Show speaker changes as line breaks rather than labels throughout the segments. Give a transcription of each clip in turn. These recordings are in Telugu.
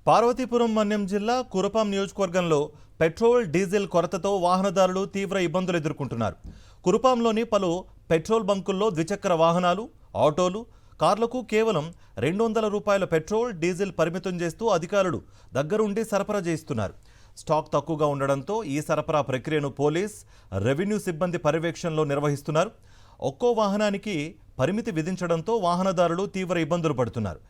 పార్వతీపురం మన్యం జిల్లా కురపాం నియోజకవర్గంలో పెట్రోల్ డీజిల్ కొరతతో వాహనదారులు తీవ్ర ఇబ్బందులు ఎదుర్కొంటున్నారు. కురపాంలోని పలు పెట్రోల్ బంకుల్లో ద్విచక్ర వాహనాలు, ఆటోలు, కార్లకు కేవలం 200 రూపాయల పెట్రోల్, డీజిల్ పరిమితం చేస్తూ అధికారులు దగ్గరుండి సరఫరా చేస్తున్నారు. స్టాక్ తక్కువగా ఉండడంతో ఈ సరఫరా ప్రక్రియను పోలీస్, రెవెన్యూ సిబ్బంది పర్యవేక్షణలో నిర్వహిస్తున్నారు. ఒక్కో వాహనానికి పరిమితి విధించడంతో వాహనదారులు తీవ్ర ఇబ్బందులు పడుతున్నారు.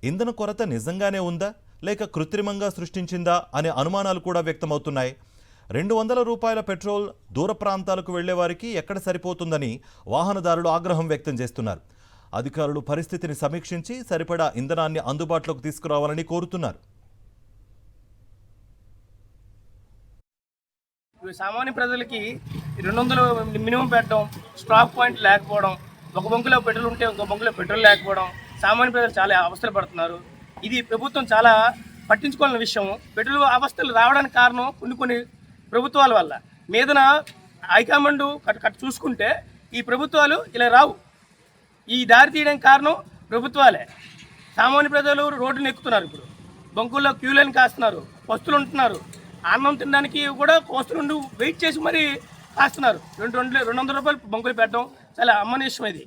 ఇంధన కొరత నిజంగానే ఉందా లేక కృత్రిమంగా సృష్టించిందా అనే అనుమానాలు కూడా వ్యక్తమవుతున్నాయి. 200 రూపాయల పెట్రోల్ దూర ప్రాంతాలకు వెళ్లే వారికి ఎక్కడ సరిపోతుందని వాహనదారులు ఆగ్రహం వ్యక్తం చేస్తున్నారు. అధికారులు పరిస్థితిని సమీక్షించి సరిపడా ఇంధనాన్ని అందుబాటులోకి తీసుకురావాలని కోరుతున్నారు.
సామాన్య ప్రజలకి 200 మినిమం పెట్టడం, స్టాక్ పాయింట్ లేకపోవడం, ఒక బంకులో పెట్రోల్ ఉంటే ఇంకో బంకులో పెట్రోల్ లేకపోవడం, సామాన్య ప్రజలు చాలా అవస్థలు పడుతున్నారు. ఇది ప్రభుత్వం చాలా పట్టించుకోవాల్సిన విషయం. పెట్రోల్ అవస్థలు రావడానికి కారణం కొన్ని ప్రభుత్వాల వల్ల. మీదన హైకమాండ్ చూసుకుంటే ఈ ప్రభుత్వాలు ఇలా రావు. ఈ దారి తీయడానికి కారణం ప్రభుత్వాలే. సామాన్య ప్రజలు రోడ్డును ఎక్కుతున్నారు. ఇప్పుడు బంకుల్లో క్యూ లైన్ కాస్తున్నారు, పస్తులు ఉంటున్నారు. అన్నం తినడానికి కూడా కోస్తులుండి వెయిట్ చేసి మరీ కాస్తున్నారు. 200 రూపాయలు బంకులు పెట్టడం చాలా అమ్మనీయమే. ఇది